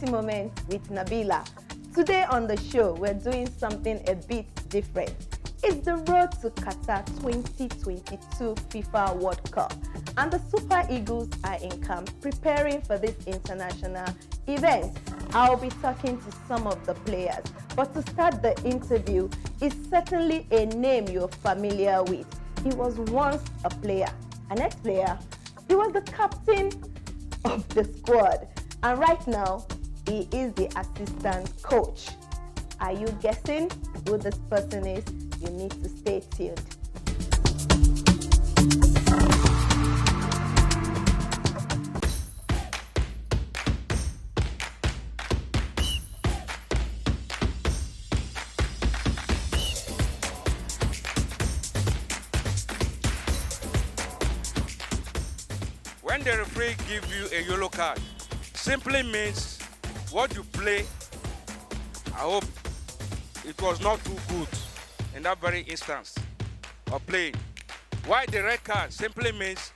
40 Moments with Nabila. Today on the show, we're doing something a bit different. It's the road to Qatar 2022 FIFA World Cup, and the Super Eagles are in camp preparing for this international event. I'll be talking to some of the players, but to start the interview is certainly a name you're familiar with. He was once a player, an ex-player. He was the captain of the squad, and right now he is the assistant coach. Are you guessing who this person is? You need to stay tuned. When the referee gives you a yellow card, simply means what you play, I hope it was not too good in that very instance of playing. Why the red card simply means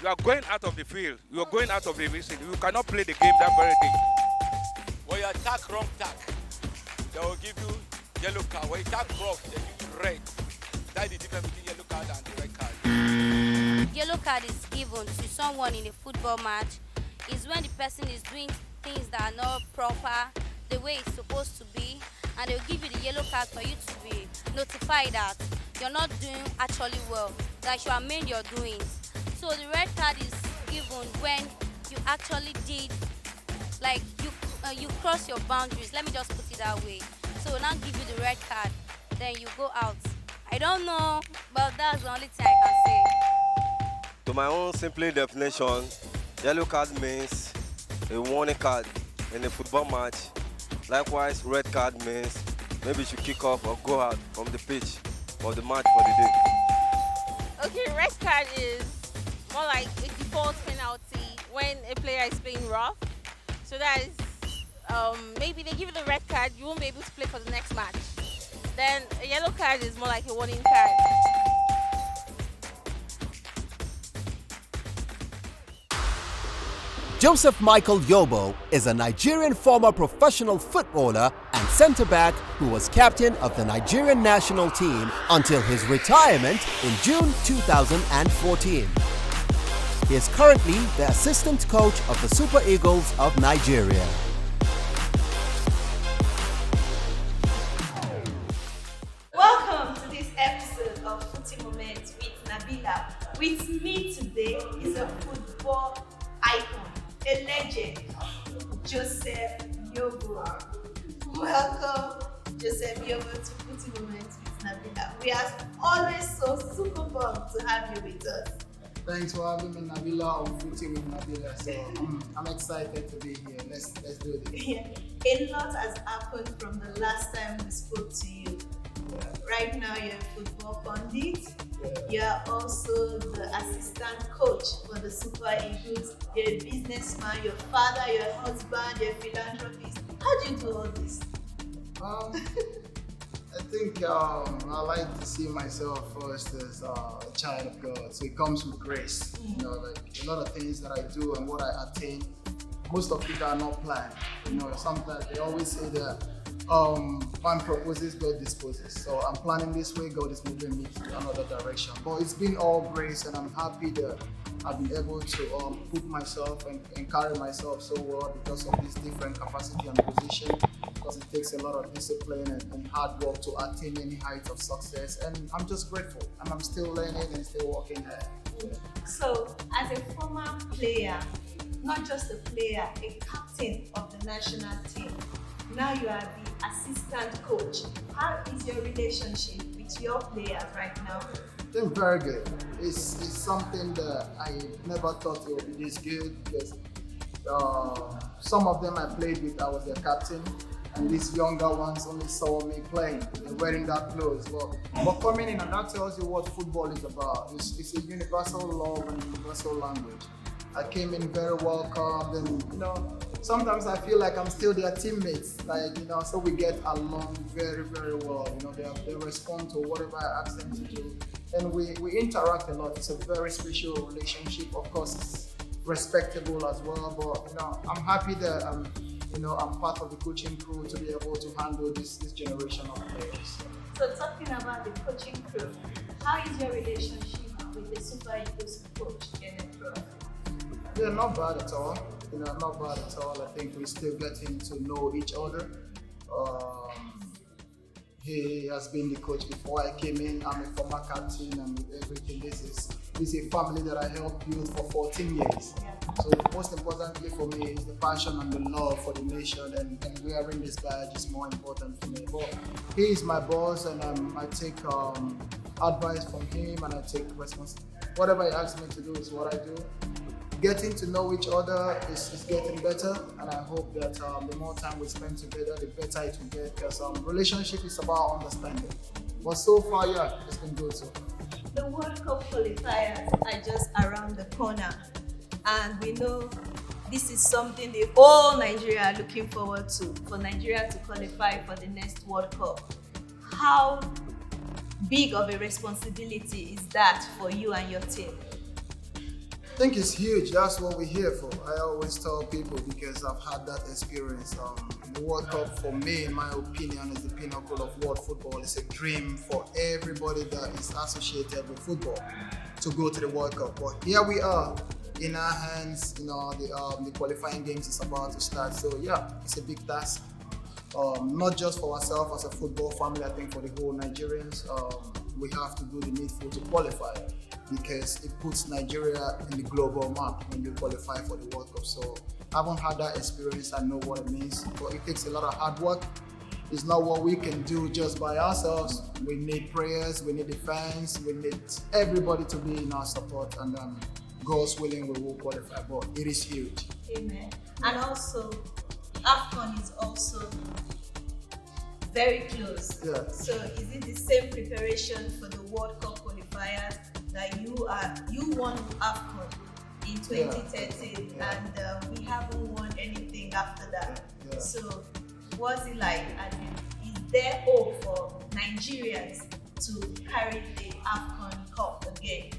you are going out of the field, you are going out of the vicinity, you cannot play the game that very day. When you attack wrong tack, they will give you yellow card. When you attack rough, they give you red. That's the difference between yellow card and the red card. Yellow card is given to someone in a football match is when the person is doing things that are not proper, the way it's supposed to be, and they'll give you the yellow card for you to be notified that you're not doing actually well, that you amend your doings. So the red card is given when you actually did, like you cross your boundaries, let me just put it that way. So we'll now give you the red card, then you go out. I don't know, but that's the only thing I can say. To my own simple definition, yellow card means a warning card in a football match. Likewise, red card means maybe you should kick off or go out from the pitch for the match for the day. Okay, red card is more like a default penalty when a player is playing rough. So that is, maybe they give you the red card, you won't be able to play for the next match. Then a yellow card is more like a warning card. Joseph Michael Yobo is a Nigerian former professional footballer and centre-back who was captain of the Nigerian national team until his retirement in June 2014. He is currently the assistant coach of the Super Eagles of Nigeria. Welcome to this episode of 40 Moments with Nabila. With me today is a football icon, a legend, Joseph Yobo. Welcome, Joseph Yobo, to 40 Moments with Nabila. We are always so super pumped to have you with us. Thanks for having me, Nabila, on Footing with Nabila. So I'm excited to be here. Let's do this. Yeah. A lot has happened from the last time we spoke to you. Right now, you're a football pundit. You're also the assistant coach for the Super Eagles. You're a businessman, your father, your husband, you're a philanthropist. How do you do all this? I think I like to see myself first as a child of God. So it comes with grace. You know, like a lot of things that I do and what I attain, most of it are not planned. You know, sometimes they always say that man proposes, God disposes. So I'm planning this way, God is moving me to another direction. But it's been all grace, and I'm happy that I've been able to put myself and carry myself so well because of this different capacity and position. Because it takes a lot of discipline and hard work to attain any height of success. And I'm just grateful, and I'm still learning and still working there. So, as a former player, not just a player, a captain of the national team, now you are the assistant coach. How is your relationship with your players right now? They're very good. It's something that I never thought it would be this good because some of them I played with, I was their captain, and these younger ones only saw me playing. They're wearing that clothes. But coming in, and that tells you what football is about. It's a universal love and universal language. I came in very welcomed, and you know, sometimes I feel like I'm still their teammates. Like, you know, so we get along very, very well. You know, they respond to whatever I ask them to do, and we interact a lot. It's a very special relationship. Of course, it's respectable as well. But you know, I'm happy that I'm part of the coaching crew to be able to handle this generation of players. So talking about the coaching crew, how is your relationship with the Super Eagles coach, Joseph? Yeah, not bad at all. Not bad at all. I think we're still getting to know each other. He has been the coach before I came in. I'm a former captain and everything. This is a family that I helped build for 14 years. So most importantly for me is the passion and the love for the nation, and wearing this badge is more important for me. But he is my boss, and I take advice from him, and I take responsibility. Whatever he asks me to do is what I do. Getting to know each other is getting better, and I hope that the more time we spend together, the better it will get, because relationship is about understanding. But so far, yeah, it's been good so far. The World Cup qualifiers are just around the corner, and we know this is something the whole Nigeria are looking forward to, for Nigeria to qualify for the next World Cup. How big of a responsibility is that for you and your team? I think it's huge. That's what we're here for. I always tell people, because I've had that experience. The World Cup, for me, in my opinion, is the pinnacle of world football. It's a dream for everybody that is associated with football to go to the World Cup. But here we are, in our hands. The qualifying games is about to start. So yeah, it's a big task. Not just for ourselves as a football family. I think for the whole Nigerians, we have to do the needful to qualify, because it puts Nigeria in the global map when you qualify for the World Cup. So I haven't had that experience. I know what it means, but it takes a lot of hard work. It's not what we can do just by ourselves. We need prayers, we need the fans, we need everybody to be in our support, and God's willing, we will qualify, but it is huge. Amen. And also, AFCON is also very close. Yeah. So is it the same preparation for the World Cup qualifiers that you won AFCON in 2013, and we haven't won anything after that? Yeah. So what's it like? Is there hope for Nigerians to carry the AFCON Cup again?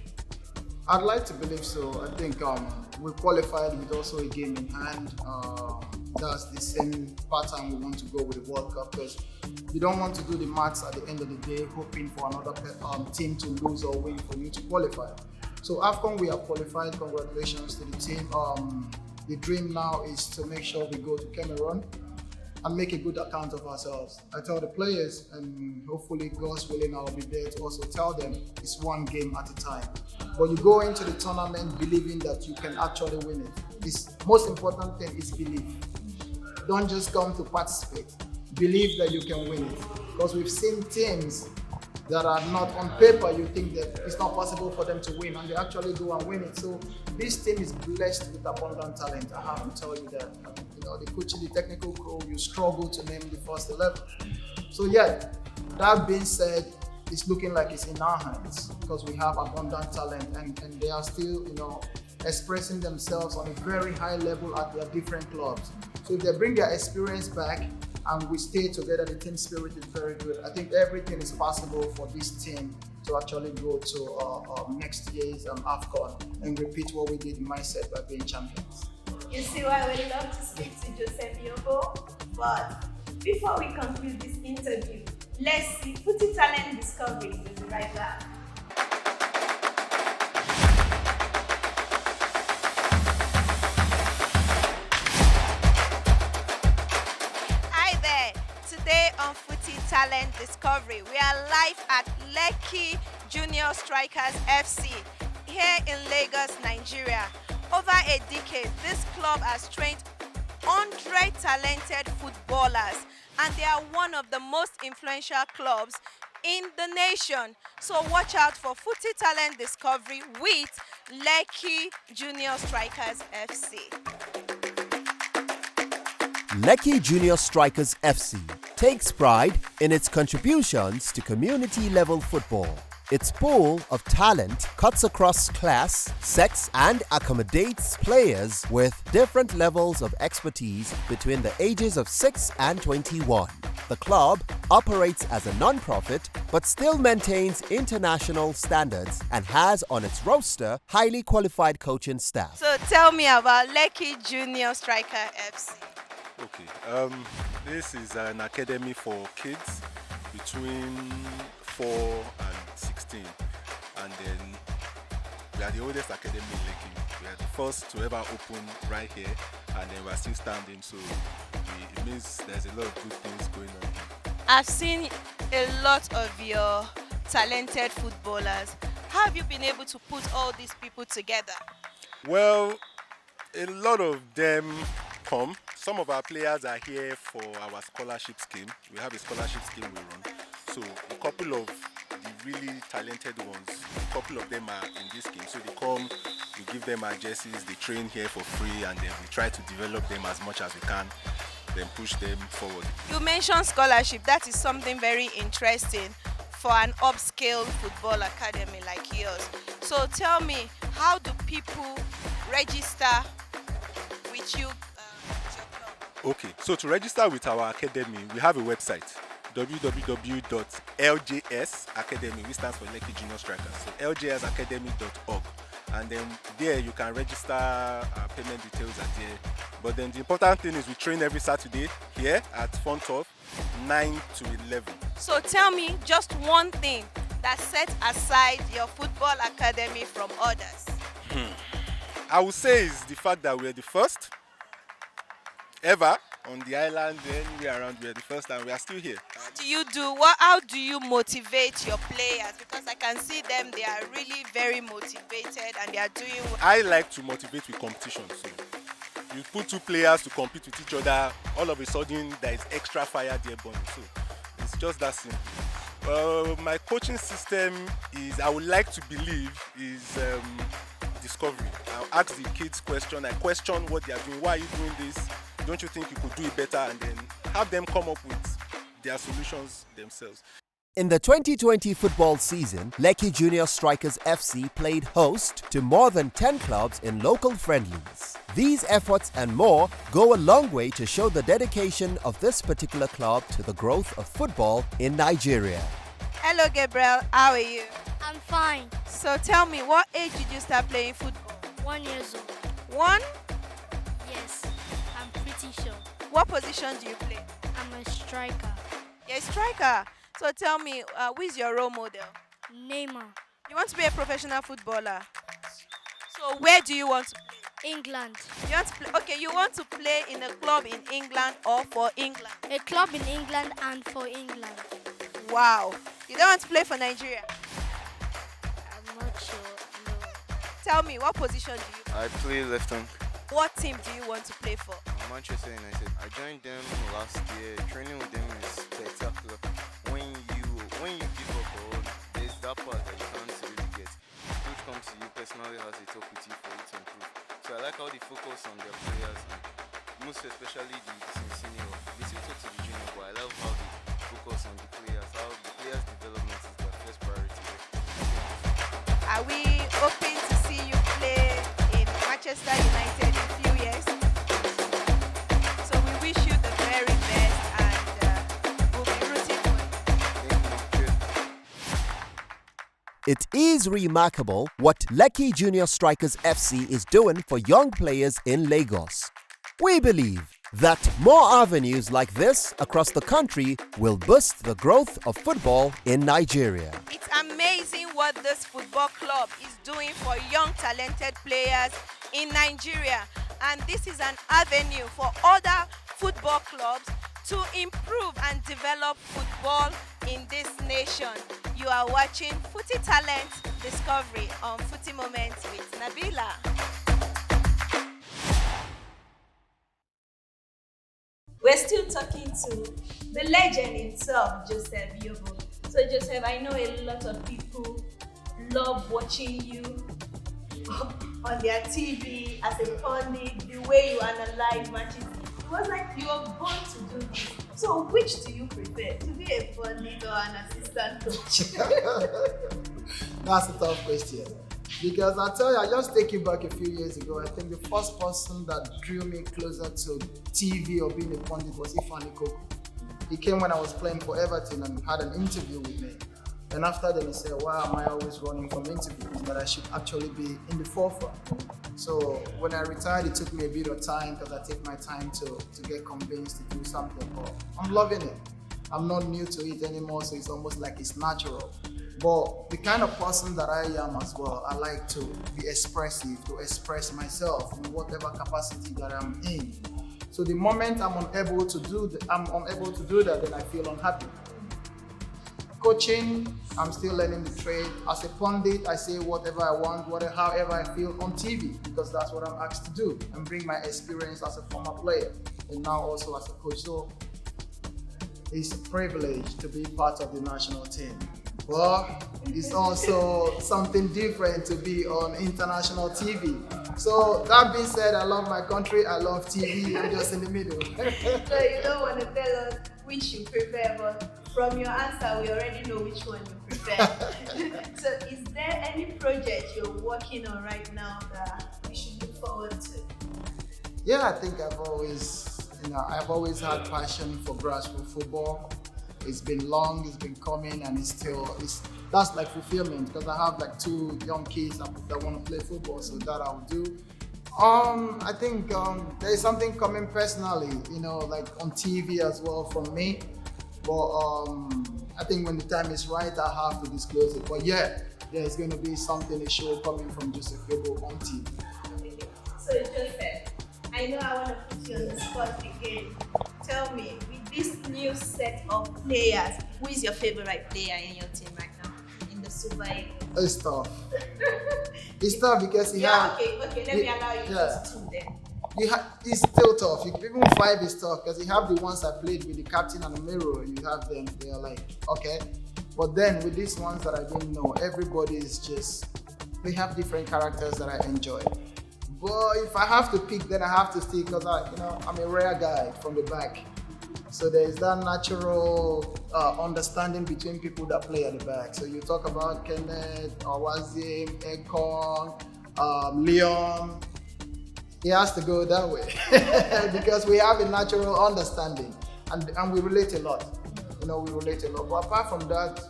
I'd like to believe so. I think we qualified with also a game in hand. That's the same pattern we want to go with the World Cup, because you don't want to do the maths at the end of the day hoping for another team to lose or win for you to qualify. So AFCON, we have qualified. Congratulations to the team. The dream now is to make sure we go to Cameroon and make a good account of ourselves. I tell the players, and hopefully God's willing, I'll be there to also tell them, it's one game at a time. But you go into the tournament believing that you can actually win it. The most important thing is belief. Don't just come to participate. Believe that you can win it. Because we've seen teams that are not on paper, you think that it's not possible for them to win, and they actually go and win it. So this team is blessed with abundant talent. I have to tell you that. The coaching, the technical crew, you struggle to name the first 11. So yeah, that being said, it's looking like it's in our hands, because we have abundant talent, and they are still, expressing themselves on a very high level at their different clubs. So if they bring their experience back and we stay together, the team spirit is very good. I think everything is possible for this team to actually go to next year's AFCON and repeat what we did in mindset by being champions. You see why we love to speak to Joseph Yobo? But before we conclude this interview, let's see Footy Talent Discovery. We'll be right back. Hi there. Today on Footy Talent Discovery, we are live at Lekki Junior Strikers FC here in Lagos, Nigeria. Over a decade, this club has trained 100 talented footballers, and they are one of the most influential clubs in the nation. So watch out for Footy Talent Discovery with Lekki Junior Strikers FC. Lekki Junior Strikers FC takes pride in its contributions to community-level football. Its pool of talent cuts across class, sex, and accommodates players with different levels of expertise between the ages of 6 and 21. The club operates as a non-profit but still maintains international standards and has on its roster highly qualified coaching staff. So tell me about Lekki Junior Striker FC. Okay. This is an academy for kids between 4 and 16, and then we are the oldest academy in Lekki. We are the first to ever open right here, and then we are still standing. So it means there's a lot of good things going on here. I've seen a lot of your talented footballers. How have you been able to put all these people together? Well, a lot of them come. Some of our players are here for our scholarship scheme. We have a scholarship scheme we run. So a couple of the really talented ones, a couple of them are in this scheme. So they come, we give them our jerseys, they train here for free, and then we try to develop them as much as we can, then push them forward. You mentioned scholarship. That is something very interesting for an upscale football academy like yours. So tell me, how do people register with you? Okay, so to register with our academy, we have a website, www.ljsacademy, which stands for Lekki Junior Strikers. So ljsacademy.org, and then there you can register. Payment details are there. But then the important thing is we train every Saturday here at Fontov, 9 to 11. So tell me just one thing that sets aside your football academy from others. I would say is the fact that we're the first ever on the island, anywhere around. We're the first, and we are still here. How do you motivate your players? Because I can see them, they are really very motivated and they are doing well. I like to motivate with competition. So you put two players to compete with each other, all of a sudden there is extra fire there burning. So it's just that simple. My coaching system is, I would like to believe, is discovery. I'll ask the kids question. I question what they are doing. Why are you doing this? Don't you think you could do it better? And then have them come up with their solutions themselves. In the 2020 football season, Lekki Junior Strikers FC played host to more than 10 clubs in local friendlies. These efforts and more go a long way to show the dedication of this particular club to the growth of football in Nigeria. Hello Gabriel, how are you? I'm fine. So tell me, what age did you start playing football? 1 year old. 1? Yes, I'm pretty sure. What position do you play? I'm a striker. You're a striker. So tell me, who is your role model? Neymar. You want to be a professional footballer? So where do you want to play? England. You want to play? Okay, you want to play in a club in England or for England? A club in England and for England. Wow. You don't want to play for Nigeria? I'm not sure, no. Tell me, what position do you play? I play left wing. What team do you want to play for? Manchester United. I joined them last year. Training with them is spectacular. When you give up all, there's that part that you can't really get. The coach comes to you personally, has a talk with you for you to improve. So I like how they focus on their players, and most especially the senior. They still talk to the junior, but I love how they focus on the players. How the players' development is their first priority. Are we hoping to see you play in Manchester United in a few years? So we wish you the very best, and we'll be rooting for you. It is remarkable what Lekki Junior Strikers FC is doing for young players in Lagos. We believe that more avenues like this across the country will boost the growth of football in Nigeria. It's amazing what this football club is doing for young talented players in Nigeria, and this is an avenue for other football clubs to improve and develop football in this nation. You are watching Footy Talent Discovery on Footy Moments with Nabila. We're still talking to the legend himself, Joseph Yobo. So Joseph, I know a lot of people love watching you on their TV as a pundit, the way you analyze matches. It was like you were born to do this. So which do you prefer, to be a pundit or an assistant coach? That's a tough question. Because I tell you, I just take you back a few years ago. I think the first person that drew me closer to TV or being a pundit was Ifeanyi Coco. He came when I was playing for Everton and had an interview with me. And after that, he said, why am I always running from interviews? That I should actually be in the forefront. So when I retired, it took me a bit of time because I take my time to get convinced to do something. But I'm loving it. I'm not new to it anymore, so it's almost like it's natural. But the kind of person that I am as well, I like to be expressive, to express myself in whatever capacity that I'm in. So the moment I'm unable to do that, then I feel unhappy. Coaching, I'm still learning the trade. As a pundit, I say whatever I want, however I feel on TV, because that's what I'm asked to do, and bring my experience as a former player and now also as a coach. So it's a privilege to be part of the national team. But it's also something different to be on international TV. So that being said, I love my country, I love TV, I'm just in the middle. So you don't want to tell us which you prefer, but from your answer, we already know which one you prefer. So is there any project you're working on right now that we should look forward to? Yeah, I think I've always had passion for grassroots football. It's been long, it's been coming, and that's like fulfillment, because I have like 2 young kids that want to play football, so that I'll do. I think there is something coming personally, like on TV as well from me. But I think when the time is right, I have to disclose it. But yeah, there's going to be a show coming from Joseph Yobo on TV. So Joseph, I know I want to put you on the spot again. Tell me, with this new set of players, who is your favorite player in your team right now in the Super Eagles? It's tough. It's tough because Okay, let me allow you to 2 then. It's still tough. Even 5 is tough because you have the ones I played with, the captain and the mirror. You have them, they're like, okay. But then with these ones that I didn't know, everybody is they have different characters that I enjoy. But if I have to pick, then I have to stick because I'm a rare guy from the back. So there's that natural understanding between people that play at the back. So you talk about Kenneth, Awazim, Ekong, Leon. It has to go that way because we have a natural understanding and we relate a lot. We relate a lot. But apart from that,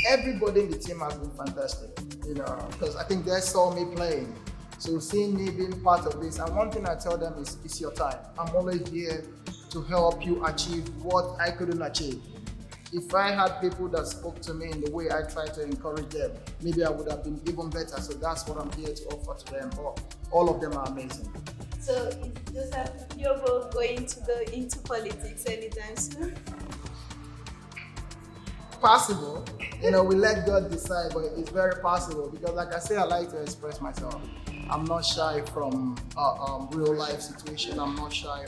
everybody in the team has been fantastic. Because I think they saw me playing. So seeing me being part of this, and one thing I tell them is, it's your time. I'm always here to help you achieve what I couldn't achieve. If I had people that spoke to me in the way I try to encourage them, maybe I would have been even better. So that's what I'm here to offer to them. All of them are amazing. So is Joseph Yobo going to go into politics anytime soon? Possible. We let God decide, but it's very possible because, like I say, I like to express myself. I'm not shy from real life situation. I'm not shy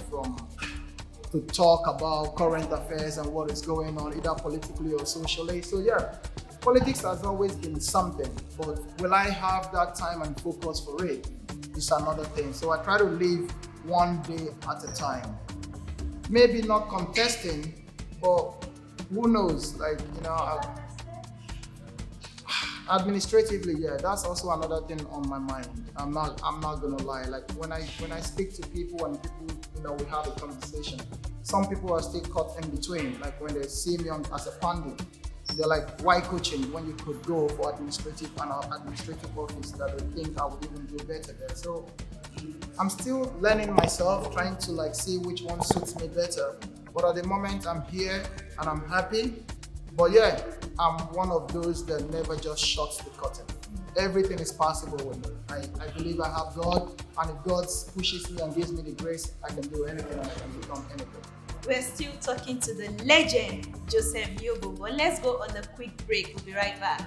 to talk about current affairs and what is going on, either politically or socially. So yeah, politics has always been something, but will I have that time and focus for it? It's another thing. So I try to live one day at a time. Maybe not contesting, but who knows? Administratively, yeah, that's also another thing on my mind. I'm not gonna lie. Like when I speak to people and people, we have a conversation. Some people are still caught in between. Like when they see me as a pundit, they're like, why coaching when you could go for administrative office that they think I would even do better there. So I'm still learning myself, trying to see which one suits me better. But at the moment I'm here and I'm happy. But yeah, I'm one of those that never just shuts the curtain. Everything is possible with me. I believe I have God, and if God pushes me and gives me the grace, I can do anything and I can become anything. We're still talking to the legend, Joseph Yobo, but let's go on a quick break. We'll be right back.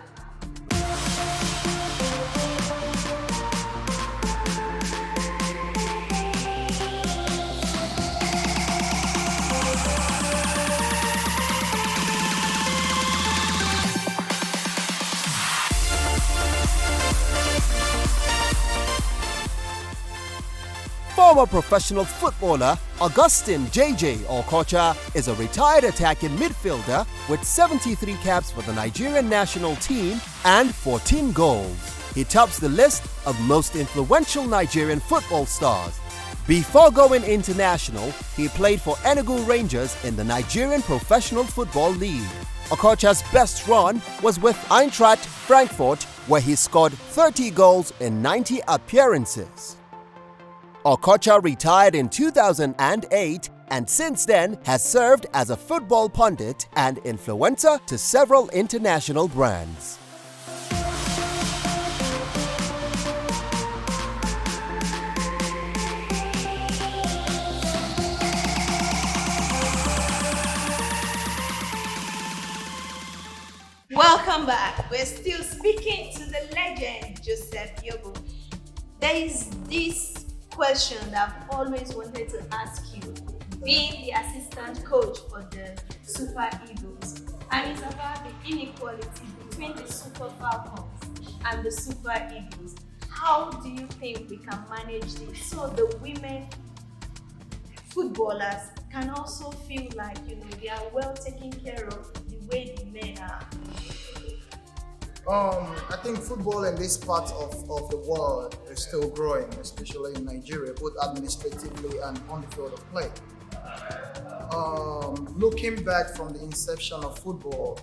Former professional footballer Augustine JJ Okocha is a retired attacking midfielder with 73 caps for the Nigerian national team and 14 goals. He tops the list of most influential Nigerian football stars. Before going international, he played for Enugu Rangers in the Nigerian Professional Football League. Okocha's best run was with Eintracht Frankfurt, where he scored 30 goals in 90 appearances. Okocha retired in 2008 and since then has served as a football pundit and influencer to several international brands. Welcome back. We're still speaking to the legend, Joseph Yobo. There is this question that I've always wanted to ask you, being the assistant coach for the Super Eagles, and it's about the inequality between the Super Falcons and the Super Eagles. How do you think we can manage this so the women footballers can also feel like, they are well taken care of the way the men are? I think football in this part of the world is still growing, especially in Nigeria, both administratively and on the field of play. Looking back from the inception of football,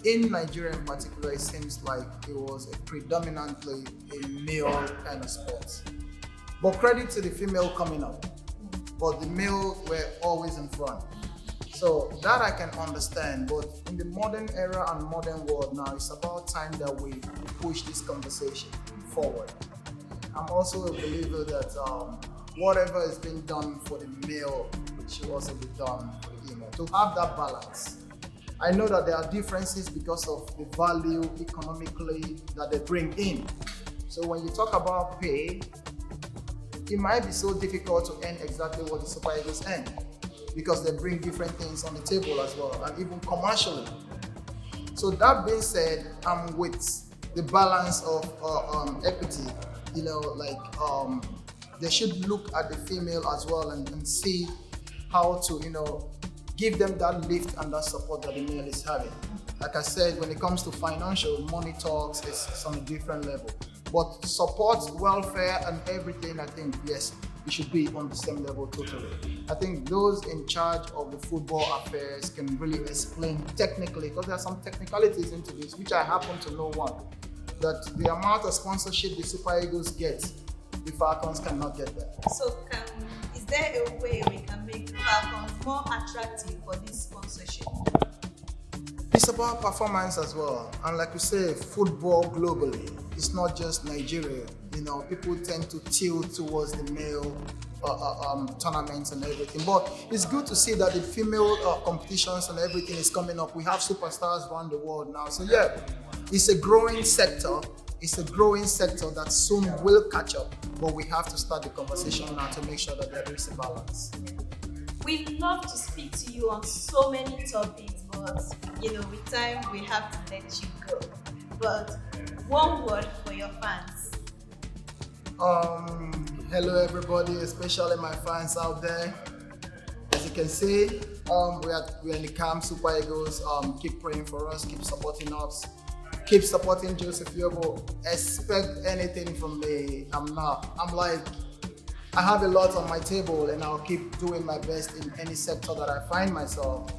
in Nigeria in particular, it seems like it was a predominantly a male kind of sport. But credit to the female coming up, but the male were always in front. So that I can understand, but in the modern era and modern world now, it's about time that we push this conversation forward. I'm also a believer that whatever is being done for the male, it should also be done for the female. To have that balance. I know that there are differences because of the value economically that they bring in. So when you talk about pay, it might be so difficult to earn exactly what the Super Eagles earn, because they bring different things on the table as well, and even commercially. So that being said, I'm with the balance of equity. They should look at the female as well and see how to, give them that lift and that support that the male is having. Like I said, when it comes to financial, money talks is on a different level. But support, welfare, and everything, I think, yes, it should be on the same level totally. I think those in charge of the football affairs can really explain technically, because there are some technicalities into this, which I happen to know one, that the amount of sponsorship the Super Eagles get, the Falcons cannot get that. So is there a way we can make the Falcons more attractive for this sponsorship? It's about performance as well. And like you say, football globally, it's not just Nigeria. People tend to tilt towards the male tournaments and everything. But it's good to see that the female competitions and everything is coming up. We have superstars around the world now. So yeah, it's a growing sector. It's a growing sector that soon will catch up. But we have to start the conversation now to make sure that there is a balance. We love to speak to you on so many topics, but with time we have to let you go. But one word for your fans. Hello everybody, especially my fans out there. As you can see, we are in the camp, Super Eagles. Keep praying for us, keep supporting us, keep supporting Joseph Yobo. Expect anything from me. I have a lot on my table and I'll keep doing my best in any sector that I find myself.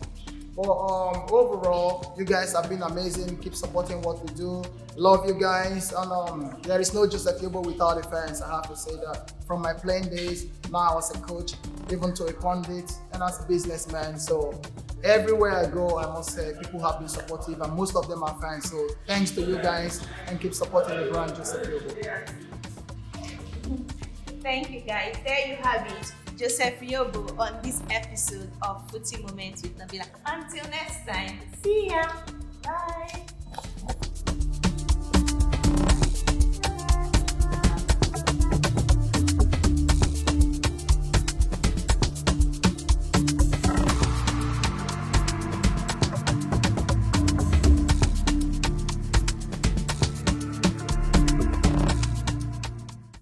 But overall, you guys have been amazing. Keep supporting what we do. Love you guys. And there is no Joseph Yobo without a fans. I have to say that. From my playing days, now as a coach, even to a pundit, and as a businessman. So everywhere I go, I must say, people have been supportive, and most of them are fans. So thanks to you guys, and keep supporting the brand Joseph Yobo. Thank you guys. There you have it. Joseph Yobo on this episode of Footy Moments with Nabila. Until next time, see ya. Bye.